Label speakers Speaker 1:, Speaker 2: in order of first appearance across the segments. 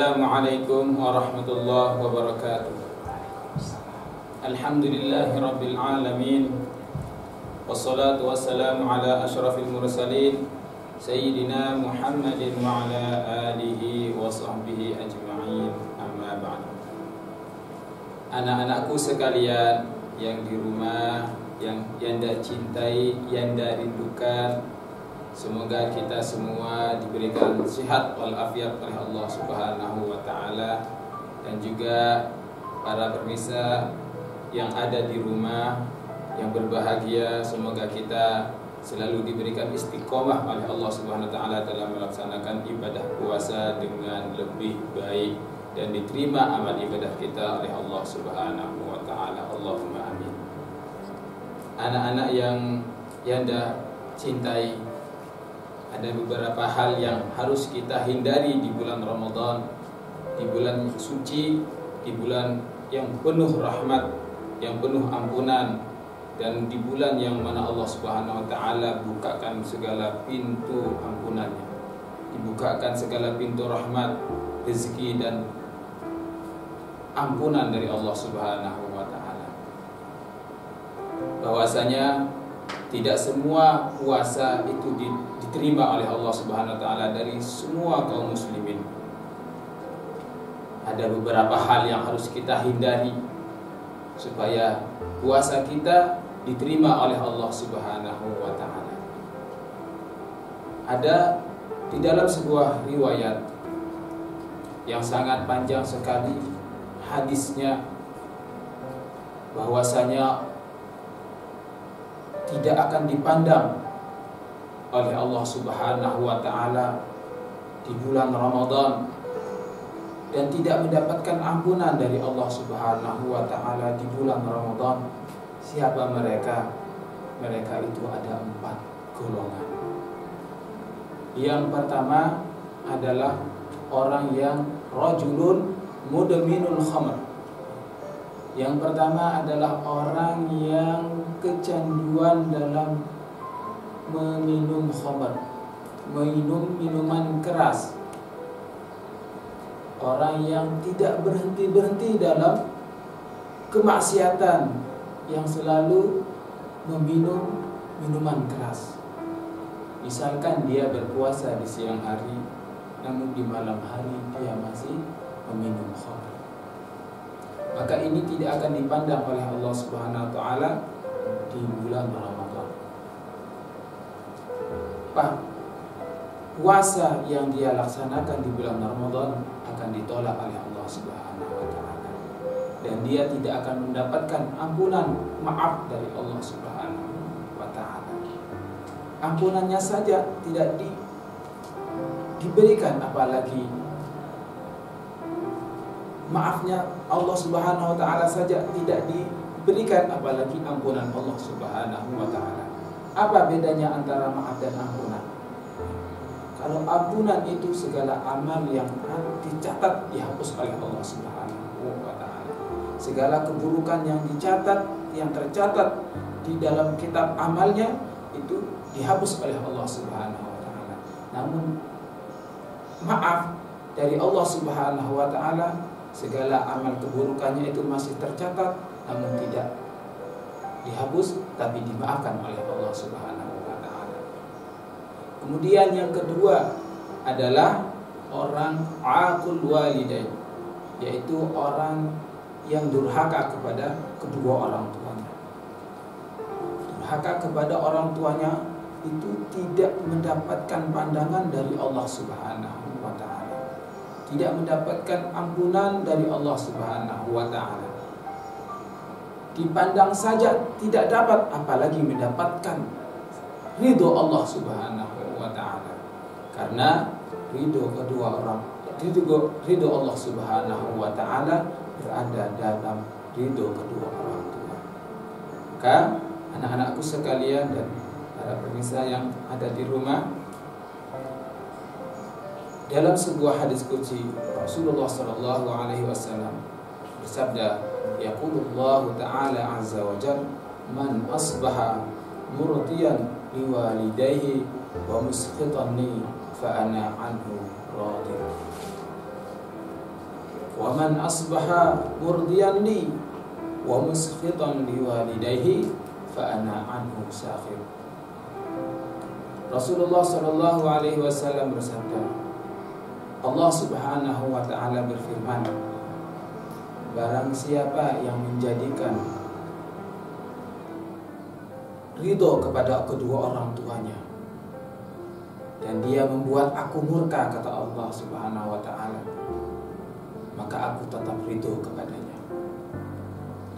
Speaker 1: Assalamualaikum warahmatullahi wabarakatuh. Alhamdulillahi rabbil alamin. Wassalatu wassalamu ala asyrafil mursalin Sayyidina Muhammadin wa ala alihi wa sahbihi ajma'in. Amma ba'du. Anak-anakku sekalian yang di rumah, yang Yanda cintai, Yanda rindukan, semoga kita semua diberikan sehat walafiat oleh Allah Subhanahu wa taala, dan juga para pemirsa yang ada di rumah yang berbahagia, semoga kita selalu diberikan istiqomah oleh Allah Subhanahu wa taala dalam melaksanakan ibadah puasa dengan lebih baik dan diterima amal ibadah kita oleh Allah Subhanahu wa taala. Allahumma amin. Anak-anak yang Yanda cintai, ada beberapa hal yang harus kita hindari di bulan Ramadan, di bulan suci, di bulan yang penuh rahmat, yang penuh ampunan, dan di bulan yang mana Allah Subhanahu wa taala bukakan segala pintu ampunannya, dibukakan segala pintu rahmat, rezeki dan ampunan dari Allah Subhanahu wa taala. Bahwasanya tidak semua puasa itu diterima oleh Allah Subhanahu wa taala dari semua kaum muslimin. Ada beberapa hal yang harus kita hindari supaya puasa kita diterima oleh Allah Subhanahu wa taala. Ada di dalam sebuah riwayat yang sangat panjang sekali hadisnya, bahwasanya tidak akan dipandang oleh Allah Subhanahu wa taala di bulan Ramadan, dan tidak mendapatkan ampunan dari Allah Subhanahu wa taala di bulan Ramadan. Siapa mereka? Mereka itu ada 4 golongan. Yang pertama adalah orang yang rajulun mudminul khamr. Yang pertama adalah orang yang kecanduan dalam meminum khamr, meminum minuman keras. Orang yang tidak berhenti-berhenti dalam kemaksiatan, yang selalu meminum minuman keras. Misalkan dia berpuasa di siang hari, namun di malam hari dia masih meminum khamr, maka ini tidak akan dipandang oleh Allah Subhanahu wa taala di bulan Ramadan. Puasa yang dia laksanakan di bulan Ramadan akan ditolak oleh Allah Subhanahu wa taala, dan dia tidak akan mendapatkan ampunan, maaf dari Allah Subhanahu wa taala. Ampunannya saja tidak diberikan, apalagi maafnya Allah Subhanahu wa taala saja tidak diberikan, apalagi ampunan Allah Subhanahu wa taala. Apa bedanya antara maaf dan ampunan? Kalau ampunan itu segala amal yang dicatat dihapus oleh Allah Subhanahu wa taala. Segala keburukan yang dicatat, yang tercatat di dalam kitab amalnya itu dihapus oleh Allah Subhanahu wa taala. Namun maaf dari Allah Subhanahu wa taala, segala amal keburukannya itu masih tercatat, namun tidak dihapus, tapi dimaafkan oleh Allah Subhanahu wa taala. Kemudian yang kedua adalah orang aqul walidain, yaitu orang yang durhaka kepada kedua orang tuanya. Durhaka kepada orang tuanya itu tidak mendapatkan pandangan dari Allah Subhanahu wa taala, tidak mendapatkan ampunan dari Allah Subhanahu wa taala. Dipandang saja tidak dapat, apalagi mendapatkan ridho Allah Subhanahu wa taala. Karena ridho Allah Subhanahu wa taala berada dalam ridho kedua orang tua. Maka anak-anakku sekalian dan para pemirsa yang ada di rumah, dalam sebuah hadis qudsi Rasulullah sallallahu alaihi wasallam bersabda, yaqulullahu ta'ala azza wa jalla, man asbaha murdiyan liwalidayhi wa musqitan li fa ana anhu radin. wa man asbaha murdiyan li wa muskhitan li walidayhi fa ana anhu sakhir. Rasulullah sallallahu alaihi wasallam bersabda, Allah Subhanahu wa taala berfirman, barang siapa yang menjadikan ridho kepada kedua orang tuanya dan dia membuat aku murka, kata Allah Subhanahu wa taala, maka aku tetap ridho kepadanya.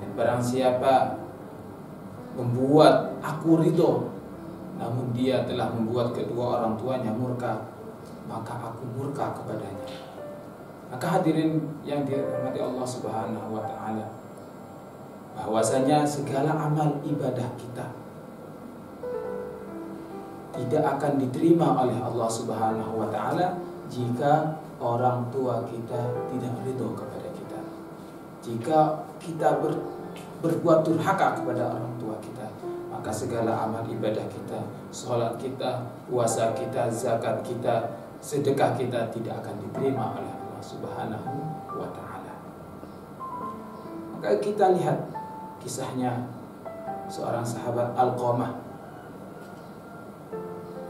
Speaker 1: Dan barang siapa membuat aku ridho namun dia telah membuat kedua orang tuanya murka, maka aku murka kepadanya. Maka hadirin yang dirahmati Allah Subhanahu wa taala, bahwasanya segala amal ibadah kita tidak akan diterima oleh Allah Subhanahu wa taala jika orang tua kita tidak ridho kepada kita. Jika kita berbuat durhaka kepada orang tua kita, maka segala amal ibadah kita, sholat kita, puasa kita, zakat kita, sedekah kita tidak akan diterima oleh Allah Subhanahu wa taala. Maka kita lihat kisahnya seorang sahabat Alqamah,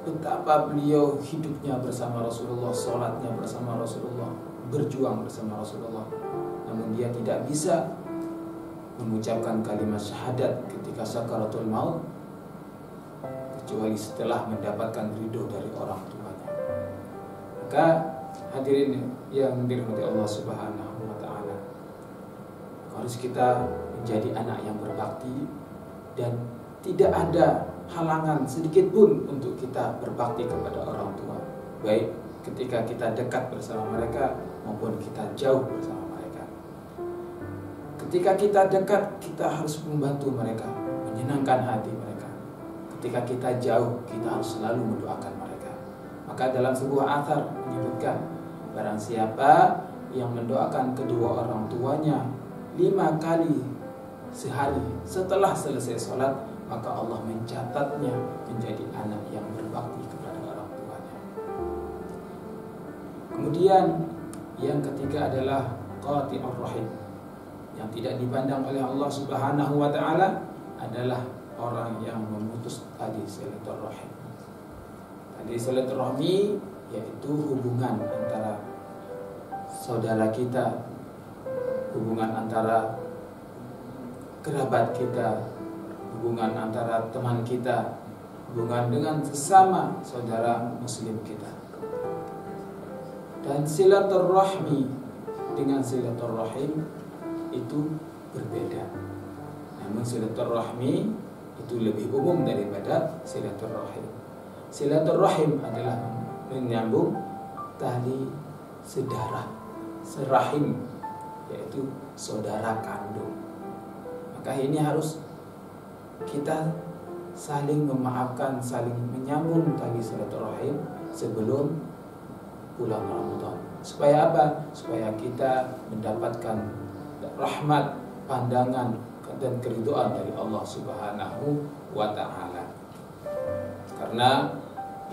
Speaker 1: betapa beliau hidupnya bersama Rasulullah, sholatnya bersama Rasulullah, berjuang bersama Rasulullah. Namun dia tidak bisa mengucapkan kalimat syahadat ketika sakaratul maut kecuali setelah mendapatkan ridho dari orang tuanya. Maka hadirin yang dirahmati Allah Subhanahu wa taala, harus kita menjadi anak yang berbakti dan tidak ada halangan sedikit pun untuk kita berbakti kepada orang tua, baik ketika kita dekat bersama mereka maupun kita jauh bersama mereka. Ketika kita dekat, kita harus membantu mereka, menyenangkan hati mereka. Ketika kita jauh, kita harus selalu mendoakan mereka. Maka dalam sebuah athar menyebutkan, barang siapa yang mendoakan kedua orang tuanya 5 kali sehari setelah selesai sholat, maka Allah mencatatnya menjadi anak yang berbakti kepada orang tuanya. Kemudian yang ketiga adalah qati'ur rahim, yang tidak dipandang oleh Allah Subhanahu wa taala adalah orang yang memutus tali silaturahim. Tali silaturahmi yaitu hubungan antara saudara kita, hubungan antara kerabat kita, hubungan antara teman kita, hubungan dengan sesama saudara muslim kita. Dan silaturahmi dengan silaturahim itu berbeda. Namun silaturahmi itu lebih umum daripada silaturahim. Silaturahim adalah menyambung tali sedarah, serahim, yaitu saudara kandung. Maka ini harus kita saling memaafkan, saling menyambung tali silaturahim sebelum bulan Ramadan. Supaya apa? Supaya kita mendapatkan rahmat, pandangan dan keridhaan dari Allah Subhanahu wa taala. Karena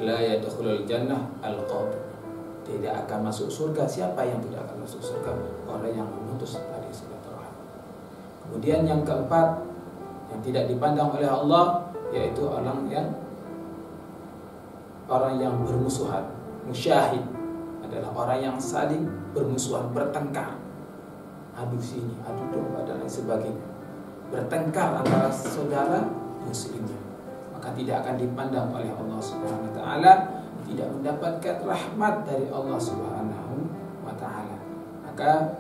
Speaker 1: la yadkhulul jannah al-qati, tidak akan masuk surga. Siapa yang tidak akan masuk surga? Orang yang memutus tali silaturahim. Kemudian yang keempat, yang tidak dipandang oleh Allah, yaitu orang yang bermusuhan. Musyahid adalah orang yang saling bermusuhan, bertengkar, adu sini, adu domba dan lain sebagainya, bertengkar antara saudara muslimnya, maka tidak akan dipandang oleh Allah Subhanahu wa taala, tidak mendapatkan rahmat dari Allah Subhanahu wa taala. Maka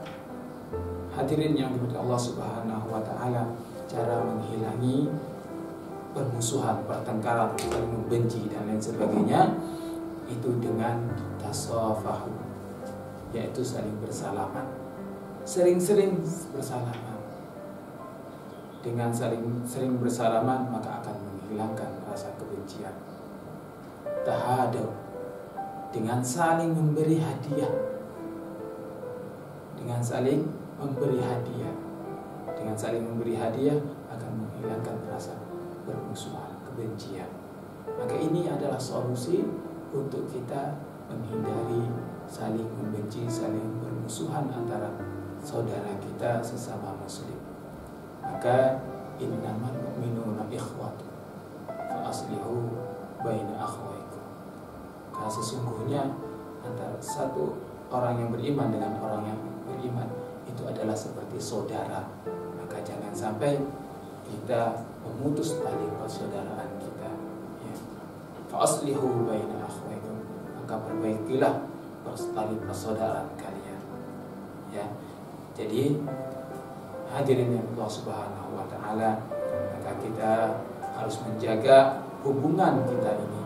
Speaker 1: hadirin yang dimuliakan Allah Subhanahu wa taala, cara menghilangi permusuhan, pertengkaran, saling membenci dan lain sebagainya itu dengan tasafahu, yaitu saling bersalaman, sering-sering bersalaman. Dengan sering bersalaman maka akan menghilangkan rasa kebencian. Tahadu, dengan saling memberi hadiah, dengan saling memberi hadiah, dengan saling memberi hadiah akan menghilangkan rasa permusuhan, kebencian. Maka ini adalah solusi untuk kita menghindari saling membenci, saling bermusuhan antara saudara kita sesama muslim. Maka innamal mu'minuna ikhwatun fa aslihu baina akhwaikum. Karena sesungguhnya antara satu orang yang beriman dengan orang yang beriman itu adalah seperti saudara. Maka jangan sampai kita memutus tali persaudaraan kita, ya. Fa aslihu baina akhwaikum, maka perbaikilah tali persaudaraan kalian, ya. Jadi hadirin yang Allah Subhanahu wa taala, maka kita harus menjaga hubungan kita ini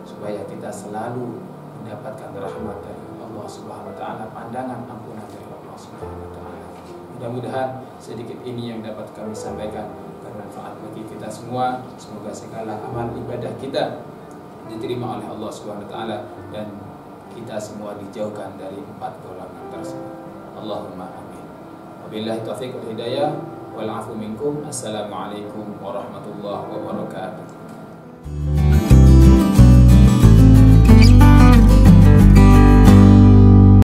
Speaker 1: supaya kita selalu mendapatkan rahmat dari Allah Subhanahu wa taala, pandangan ampunan dari Allah Subhanahu wa taala. Mudah-mudahan sedikit ini yang dapat kami sampaikan bermanfaat bagi kita semua. Semoga segala amal ibadah kita diterima oleh Allah Subhanahu wa taala dan kita semua dijauhkan dari 4 golongan tersebut. Allahumma amin. Wabillahi taufiq wal hidayah wal afu minkum. Assalamualaikum warahmatullahi wabarakatuh.